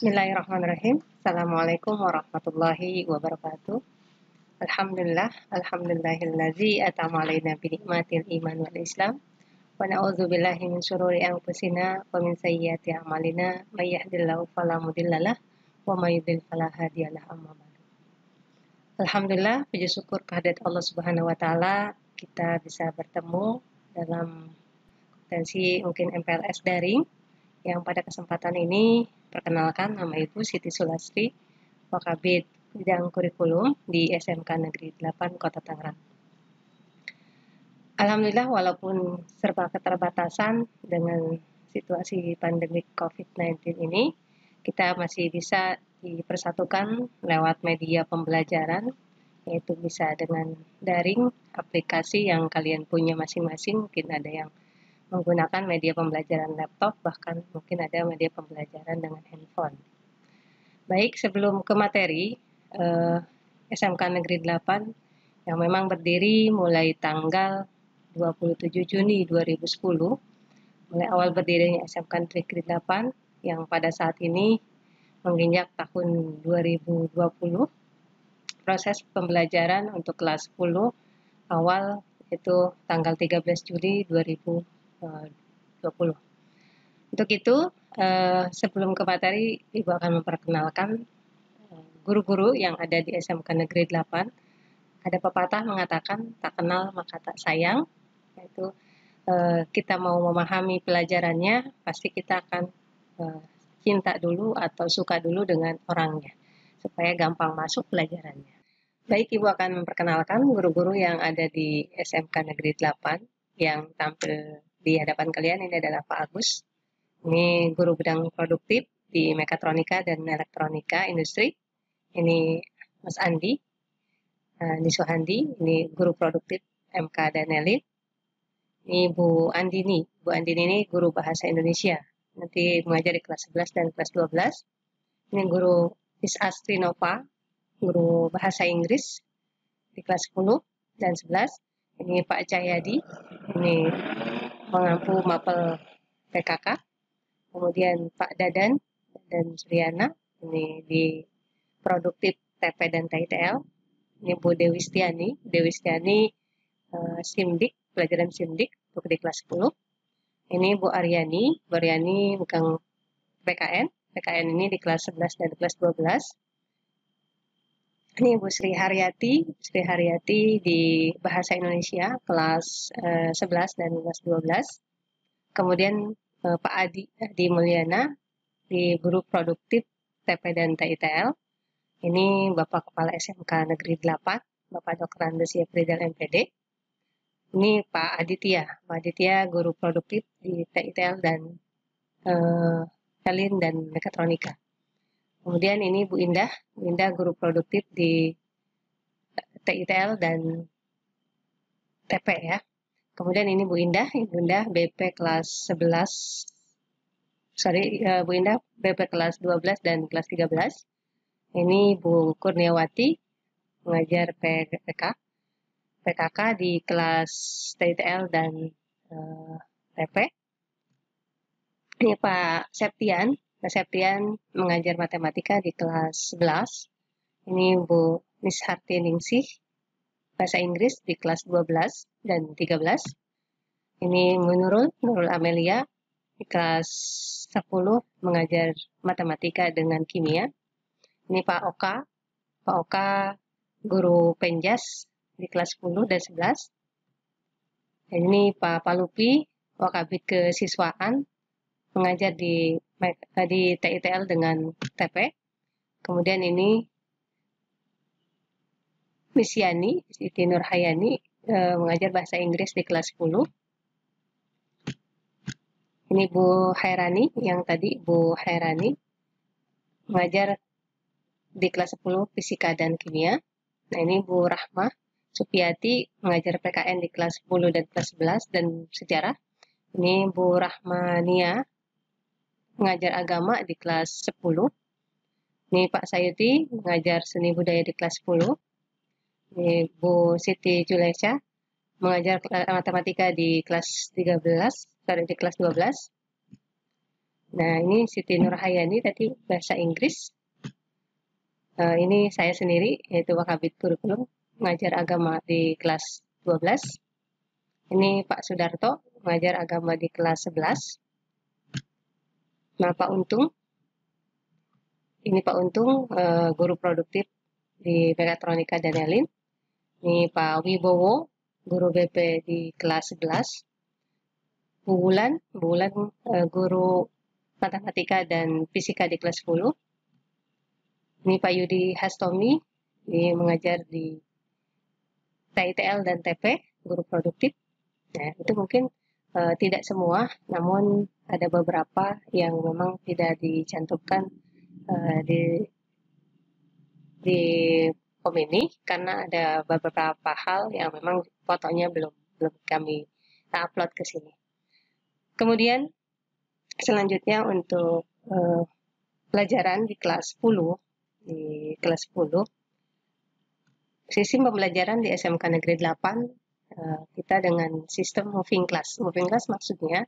Bismillahirrahmanirrahim. Assalamualaikum warahmatullahi wabarakatuh. Alhamdulillah, alhamdulillahillazi atama alaina bi nikmatil iman wal islam. Wa na'udzubillahi min syururi anfusina wa min sayyiati a'malina. May yahdihillahu fala mudhillalah wa may yudhlil fala hadiyalah. Amma ba'du. Alhamdulillah, puji syukur kehadirat Allah Subhanahu wa taala, kita bisa bertemu dalam kompetensi mungkin MPLS daring yang pada kesempatan ini perkenalkan nama Ibu Siti Sulastri, Wakabid Bidang Kurikulum di SMK Negeri 8 Kota Tangerang. Alhamdulillah walaupun serba keterbatasan dengan situasi pandemi COVID-19 ini, kita masih bisa dipersatukan lewat media pembelajaran, yaitu bisa dengan daring, aplikasi yang kalian punya masing-masing, mungkin ada yang menggunakan media pembelajaran laptop, bahkan mungkin ada media pembelajaran dengan handphone. Baik, sebelum ke materi, SMK Negeri 8 yang memang berdiri mulai tanggal 27 Juni 2010, mulai awal berdirinya SMK Negeri 8 yang pada saat ini menginjak tahun 2020, proses pembelajaran untuk kelas 10 awal itu tanggal 13 Juli 2020. Untuk itu, sebelum ke materi, Ibu akan memperkenalkan guru-guru yang ada di SMK Negeri 8. Ada pepatah mengatakan, tak kenal maka tak sayang, yaitu kita mau memahami pelajarannya, pasti kita akan cinta dulu atau suka dulu dengan orangnya, supaya gampang masuk pelajarannya. Baik, Ibu akan memperkenalkan guru-guru yang ada di SMK Negeri 8 yang tampil di hadapan kalian. Ini adalah Pak Agus. Ini guru bidang produktif di mekatronika dan elektronika industri. Ini Mas Andi, ini Suhandi, ini guru produktif MK dan Elin. Ini Bu Andini. Bu Andini ini guru bahasa Indonesia. Nanti mengajar di kelas 11 dan kelas 12. Ini guru Miss Astri Nova, guru bahasa Inggris di kelas 10 dan 11. Ini Pak Cahyadi, ini pengampu mapel PKK. Kemudian Pak Dadan dan Suryana, ini di produktif TP dan TITL. Ini Bu Dewi Stiani, SIMDIK, pelajaran SIMDIK untuk di kelas 10. Ini Bu Aryani bukan PKN ini di kelas 11 dan kelas 12. Ini Bu Sri Haryati di Bahasa Indonesia kelas 11 dan kelas 12. Kemudian Pak Adi Mulyana di guru produktif TP dan TITL. Ini Bapak Kepala SMK Negeri 8, Bapak Dr. Andes Yafridal MPD. Ini Pak Aditya guru produktif di TITL dan Elin dan Mekatronika. Kemudian ini Bu Indah guru produktif di TITL dan TP ya. Kemudian ini Bu Indah BP kelas 11, Bu Indah BP kelas 12 dan kelas 13. Ini Bu Kurniawati, mengajar PKK di kelas TITL dan TP. Ini Pak Septian mengajar matematika di kelas 11. Ini Bu Miss Hartiningsih, bahasa Inggris di kelas 12 dan 13. Ini Nurul Amelia di kelas 10 mengajar matematika dengan kimia. Ini Pak Oka guru penjas di kelas 10 dan 11. Dan ini Pak Palupi, Wakabid Kesiswaan, mengajar di TITL dengan TP. Kemudian ini Miss Yani, Siti Nurhayani, mengajar bahasa Inggris di kelas 10. Ini Bu Hairani, mengajar di kelas 10 Fisika dan Kimia. Nah, ini Bu Rahmah Supiati, mengajar PKN di kelas 10 dan kelas 11 dan sejarah. Ini Bu Rahmania, mengajar agama di kelas 10. Ini Pak Sayuti, mengajar seni budaya di kelas 10. Ini Bu Siti Julesha, mengajar matematika di kelas 12. Nah, ini Siti Nurhayani tadi bahasa Inggris. Ini saya sendiri, yaitu Wakabit Kurikulum, mengajar agama di kelas 12. Ini Pak Sudarto, mengajar agama di kelas 11. Nah, Pak Untung, ini Pak Untung, guru produktif di Mekatronika dan Elin. Ini Pak Wibowo, guru BP di kelas 11. Bu Wulan, guru matematika dan fisika di kelas 10. Ini Pak Yudi Hastomi, ini mengajar di TITL dan TP, guru produktif. Nah, itu mungkin tidak semua, namun ada beberapa yang memang tidak dicantumkan di form ini karena ada beberapa hal yang memang fotonya belum kami upload ke sini. Kemudian selanjutnya untuk pelajaran di kelas 10, sistem pembelajaran di SMK Negeri 8 kita dengan sistem moving class. Moving class maksudnya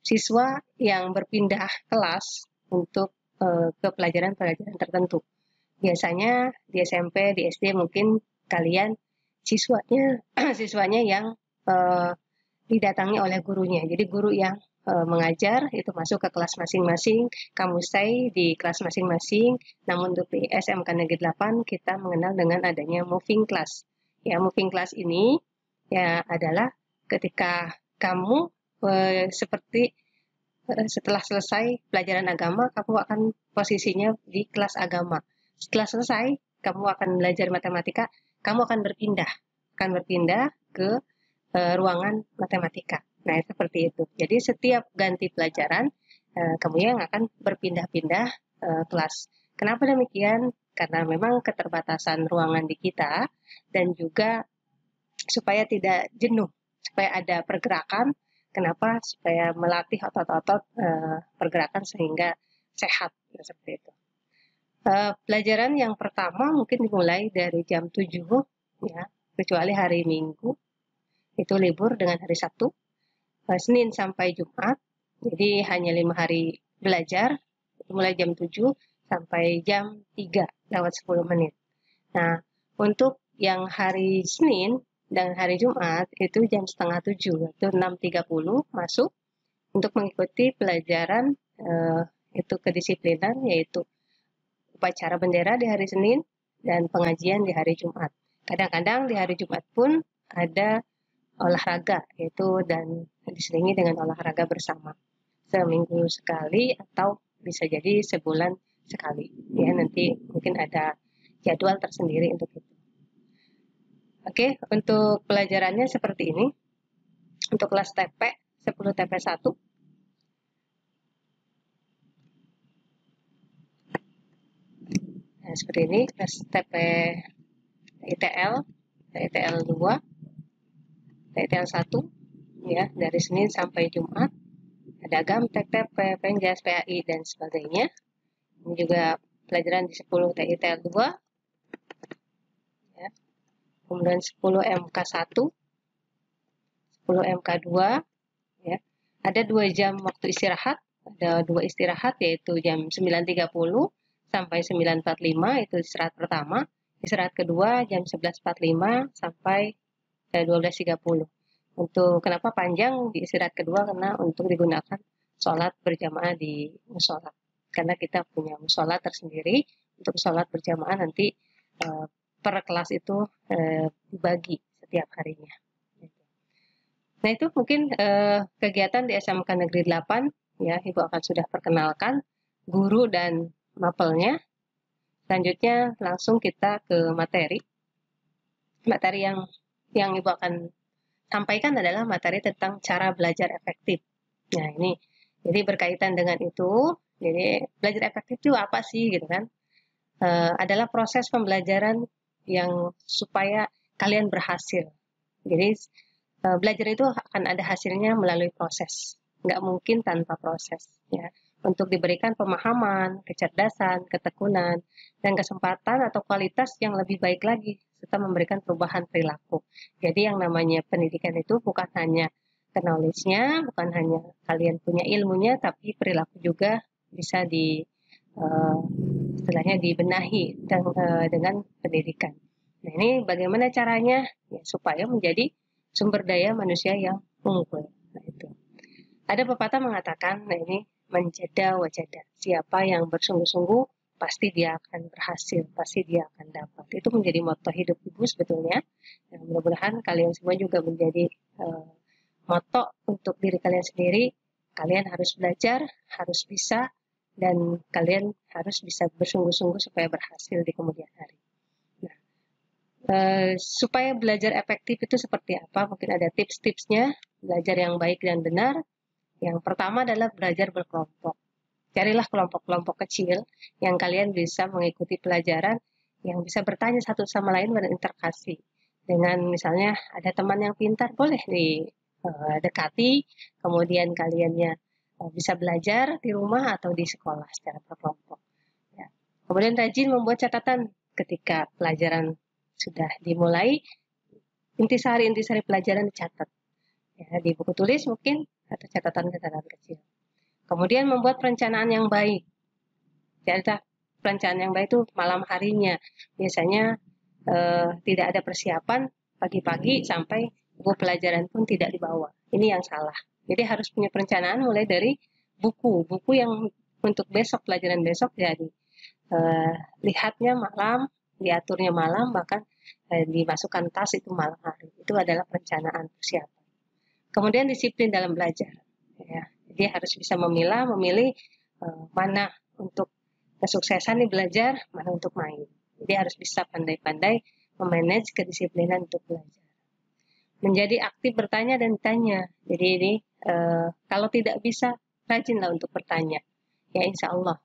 siswa yang berpindah kelas untuk ke pelajaran-pelajaran tertentu. Biasanya di SMP, di SD mungkin kalian siswanya yang didatangi oleh gurunya. Jadi guru yang mengajar itu masuk ke kelas masing-masing, kamu stay di kelas masing-masing. Namun untuk di SMK Negeri 8 kita mengenal dengan adanya moving class. Ya, moving class ini ya adalah ketika kamu seperti setelah selesai pelajaran agama, kamu akan posisinya di kelas agama. Setelah selesai, kamu akan belajar matematika, kamu akan berpindah ke ruangan matematika. Nah, seperti itu. Jadi setiap ganti pelajaran, kamu yang akan berpindah-pindah kelas. Kenapa demikian? Karena memang keterbatasan ruangan di kita dan juga supaya tidak jenuh, supaya ada pergerakan. Kenapa? Supaya melatih otot-otot pergerakan sehingga sehat, seperti itu. Pelajaran yang pertama mungkin dimulai dari jam 7, ya, kecuali hari Minggu, itu libur dengan hari Sabtu, Senin sampai Jumat, jadi hanya 5 hari belajar, mulai jam 7 sampai jam 3 lewat 10 menit. Nah, untuk yang hari Senin dan hari Jumat itu jam setengah 7, yaitu 6.30 masuk untuk mengikuti pelajaran itu kedisiplinan, yaitu upacara bendera di hari Senin dan pengajian di hari Jumat. Kadang-kadang di hari Jumat pun ada olahraga, yaitu dan diselingi dengan olahraga bersama. Seminggu sekali atau bisa jadi sebulan sekali. Ya, nanti mungkin ada jadwal tersendiri untuk itu. Oke, untuk pelajarannya seperti ini. Untuk kelas TP, 10 TP1. Nah, seperti ini, kelas TP ITL 2, TTL 1, ya, dari Senin sampai Jumat. Ada Gamtek, TP, Penjas, PAI, dan sebagainya. Ini juga pelajaran di 10 TITL 2, ya. Kemudian 10 MK1, 10 MK2, ya. Ada 2 jam waktu istirahat, ada 2 istirahat, yaitu jam 9.30 sampai 9.45, itu istirahat pertama. Istirahat kedua jam 11.45 sampai 12.30. Untuk kenapa panjang di istirahat kedua? Karena untuk digunakan sholat berjamaah di musola. Karena kita punya musola tersendiri, untuk sholat berjamaah nanti per kelas itu dibagi setiap harinya. Nah, itu mungkin kegiatan di SMK Negeri 8, ya, Ibu akan sudah perkenalkan guru dan mapelnya. Selanjutnya langsung kita ke materi. Materi yang Ibu akan sampaikan adalah materi tentang cara belajar efektif. Nah, ini jadi berkaitan dengan itu. Jadi belajar efektif itu apa sih, gitu kan? Adalah proses pembelajaran yang supaya kalian berhasil. Jadi belajar itu akan ada hasilnya melalui proses, nggak mungkin tanpa proses, ya. Untuk diberikan pemahaman, kecerdasan, ketekunan, dan kesempatan atau kualitas yang lebih baik lagi, serta memberikan perubahan perilaku. Jadi yang namanya pendidikan itu bukan hanya knowledge-nya, bukan hanya kalian punya ilmunya, tapi perilaku juga bisa istilahnya dibenahi dengan pendidikan. Nah, ini bagaimana caranya ya, supaya menjadi sumber daya manusia yang unggul. Nah, itu. Ada pepatah mengatakan, nah ini menjada wajada. Siapa yang bersungguh-sungguh pasti dia akan berhasil, pasti dia akan dapat. Itu menjadi moto hidup Ibu sebetulnya. Nah, mudah-mudahan kalian semua juga menjadi moto untuk diri kalian sendiri. Kalian harus belajar, harus bisa, dan kalian harus bisa bersungguh-sungguh supaya berhasil di kemudian hari. Nah, supaya belajar efektif itu seperti apa? Mungkin ada tips-tipsnya, belajar yang baik dan benar. Yang pertama adalah belajar berkelompok. Carilah kelompok-kelompok kecil yang kalian bisa mengikuti pelajaran, yang bisa bertanya satu sama lain berinteraksi. Dengan misalnya ada teman yang pintar, boleh didekati, kemudian kaliannya bisa belajar di rumah atau di sekolah secara berkelompok. Ya. Kemudian rajin membuat catatan ketika pelajaran sudah dimulai, intisari-intisari pelajaran dicatat. Ya, di buku tulis mungkin atau catatan-catatan kecil. Kemudian membuat perencanaan yang baik. Jadi perencanaan yang baik itu malam harinya. Biasanya tidak ada persiapan, pagi-pagi sampai buku pelajaran pun tidak dibawa. Ini yang salah. Jadi harus punya perencanaan mulai dari buku yang untuk besok, pelajaran besok, jadi lihatnya malam, diaturnya malam, bahkan dimasukkan tas itu malam hari. Itu adalah perencanaan persiapan. Kemudian disiplin dalam belajar. Ya. Jadi harus bisa memilih mana untuk kesuksesan di belajar, mana untuk main. Jadi harus bisa pandai-pandai memanage kedisiplinan untuk belajar. Menjadi aktif bertanya dan tanya. Jadi ini kalau tidak bisa, rajinlah untuk bertanya. Ya insya Allah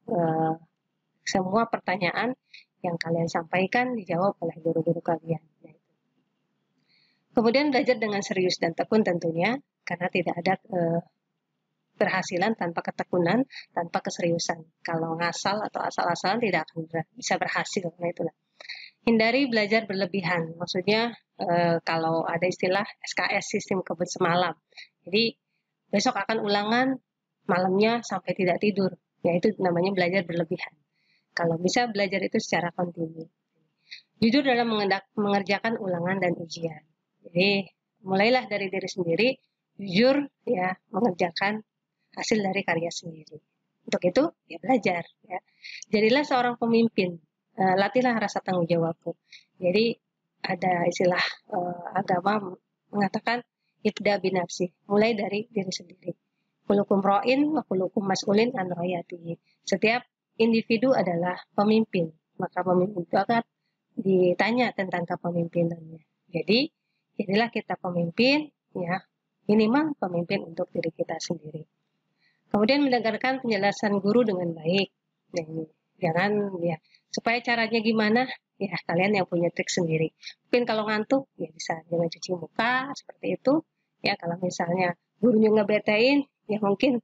semua pertanyaan yang kalian sampaikan dijawab oleh guru-guru kalian. Kemudian belajar dengan serius dan tekun tentunya, karena tidak ada keberhasilan tanpa ketekunan, tanpa keseriusan. Kalau ngasal atau asal-asalan tidak akan bisa berhasil. Nah, itulah. Hindari belajar berlebihan. Maksudnya kalau ada istilah SKS, sistem kebut semalam. Jadi besok akan ulangan, malamnya sampai tidak tidur. Ya itu namanya belajar berlebihan. Kalau bisa belajar itu secara kontinu. Jujur dalam mengerjakan ulangan dan ujian. Jadi mulailah dari diri sendiri, jujur ya mengerjakan hasil dari karya sendiri. Untuk itu ya belajar. Ya. Jadilah seorang pemimpin. Latihlah rasa tanggung jawabmu. Jadi ada istilah agama mengatakan ibda binafsi. Mulai dari diri sendiri. Kulukum ro'in wa kulukum mas'ulin an ro'yati. Setiap individu adalah pemimpin. Maka pemimpin itu akan ditanya tentang kepemimpinannya. Jadi, jadilah kita pemimpin, ya minimal pemimpin untuk diri kita sendiri. Kemudian mendengarkan penjelasan guru dengan baik. Nah, jangan ya supaya caranya gimana, ya kalian yang punya trik sendiri. Mungkin kalau ngantuk, ya bisa dengan cuci muka seperti itu. Ya kalau misalnya gurunya ngebetain, ya mungkin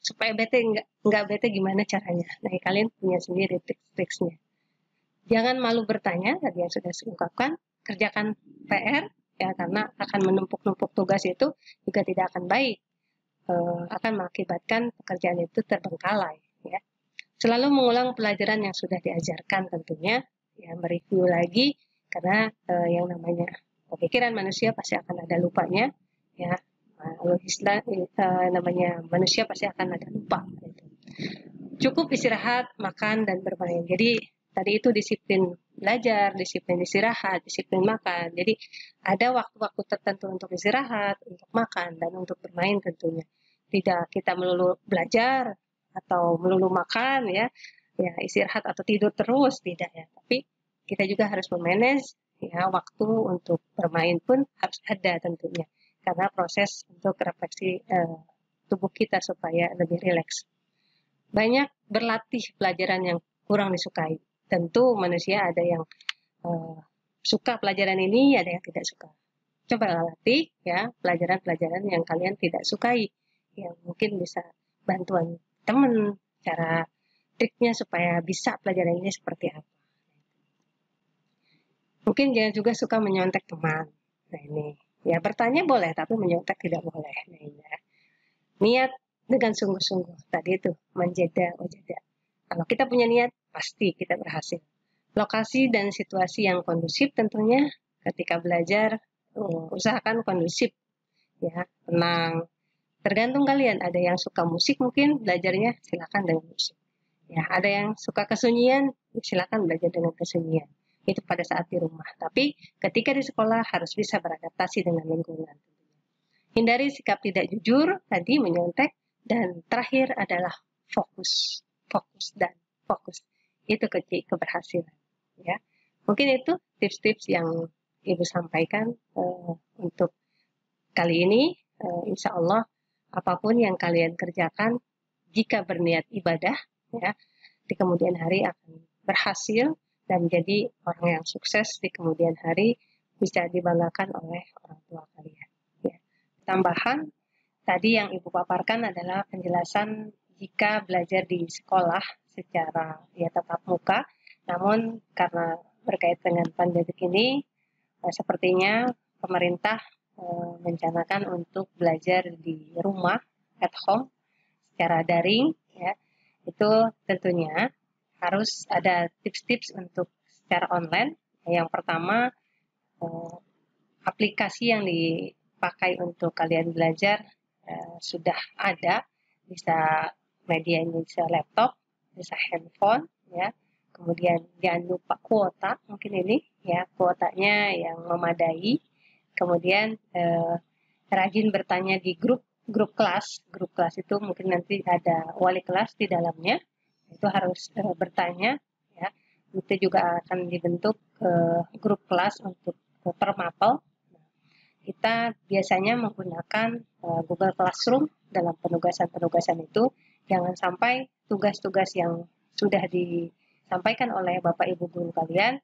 supaya bete nggak bete gimana caranya. Nah, kalian punya sendiri trik-triknya. Jangan malu bertanya, tadi yang sudah saya ungkapkan, kerjakan PR, ya karena akan menumpuk-numpuk tugas itu juga tidak akan baik, akan mengakibatkan pekerjaan itu terbengkalai. Ya. Selalu mengulang pelajaran yang sudah diajarkan tentunya, ya mereview lagi, karena yang namanya pemikiran manusia pasti akan ada lupanya, ya. Namanya manusia pasti akan ada lupa. Gitu. Cukup istirahat, makan, dan bermain. Jadi tadi itu disiplin belajar, disiplin istirahat, disiplin makan. Jadi ada waktu-waktu tertentu untuk istirahat, untuk makan, dan untuk bermain tentunya. Tidak kita melulu belajar atau melulu makan ya istirahat atau tidur terus, tidak ya. Tapi kita juga harus memanage ya waktu untuk bermain pun harus ada tentunya. Karena proses untuk refleksi tubuh kita supaya lebih rileks. Banyak berlatih pelajaran yang kurang disukai. Tentu manusia ada yang suka pelajaran ini, ada yang tidak suka. Coba latih ya pelajaran-pelajaran yang kalian tidak sukai, yang mungkin bisa bantuan teman, cara triknya supaya bisa pelajaran ini seperti apa. Mungkin jangan juga suka menyontek teman. Nah ini Ya, bertanya boleh, tapi menyontek tidak boleh. Nah, ya. Niat dengan sungguh-sungguh. Tadi itu, menjeda, wajada. Kalau kita punya niat, pasti kita berhasil. Lokasi dan situasi yang kondusif tentunya ketika belajar, usahakan kondusif. Ya, tenang. Tergantung kalian, ada yang suka musik mungkin belajarnya, silakan dengan musik. Ya, ada yang suka kesunyian, silakan belajar dengan kesunyian. Itu pada saat di rumah. Tapi ketika di sekolah harus bisa beradaptasi dengan lingkungan. Hindari sikap tidak jujur, tadi menyontek, dan terakhir adalah fokus. Fokus dan fokus. Itu kunci keberhasilan. Ya. Mungkin itu tips-tips yang Ibu sampaikan untuk kali ini. Insya Allah apapun yang kalian kerjakan, jika berniat ibadah, ya, di kemudian hari akan berhasil dan menjadi orang yang sukses di kemudian hari, bisa dibanggakan oleh orang tua kalian. Ya. Tambahan, tadi yang Ibu paparkan adalah penjelasan jika belajar di sekolah secara ya tatap muka, namun karena berkait dengan pandemi ini, sepertinya pemerintah merencanakan untuk belajar di rumah at home secara daring, ya. Itu tentunya harus ada tips-tips untuk secara online. Yang pertama, aplikasi yang dipakai untuk kalian belajar sudah ada, bisa medianya bisa laptop, bisa handphone, ya. Kemudian jangan lupa kuota, mungkin ini ya kuotanya yang memadai. Kemudian rajin bertanya di grup kelas. Grup kelas itu mungkin nanti ada wali kelas di dalamnya. Itu harus bertanya, ya. Itu juga akan dibentuk grup kelas untuk per mapel. Kita biasanya menggunakan Google Classroom dalam penugasan-penugasan itu. Jangan sampai tugas-tugas yang sudah disampaikan oleh Bapak Ibu guru kalian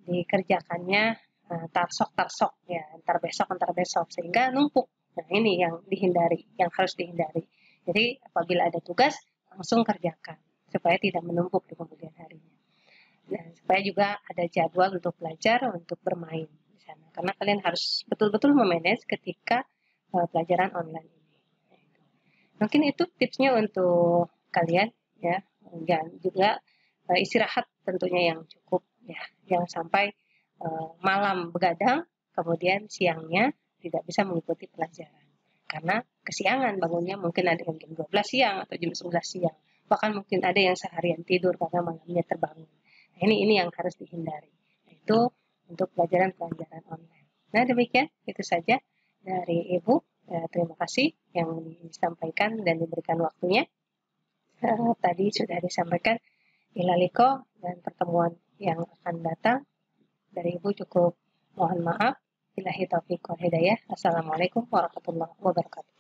dikerjakannya tarsok ya, antar besok sehingga numpuk. Nah, ini yang dihindari, yang harus dihindari. Jadi apabila ada tugas langsung kerjakan supaya tidak menumpuk di kemudian harinya. Nah, supaya juga ada jadwal untuk belajar, untuk bermain di sana. Karena kalian harus betul-betul memanage ketika pelajaran online ini. Mungkin itu tipsnya untuk kalian, ya. Dan juga istirahat tentunya yang cukup, ya. Jangan sampai malam begadang, kemudian siangnya tidak bisa mengikuti pelajaran. Karena kesiangan bangunnya, mungkin ada yang jam 12 siang atau jam 11 siang. Bahkan mungkin ada yang seharian tidur karena malamnya terbangun. Nah, ini yang harus dihindari. Itu untuk pelajaran-pelajaran online. Nah, demikian itu saja dari Ibu. Terima kasih yang disampaikan dan diberikan waktunya. Tadi sudah disampaikan ilaliko dan pertemuan yang akan datang. Dari Ibu cukup mohon maaf. Billahi taufiq wal hidayah. Assalamualaikum warahmatullahi wabarakatuh.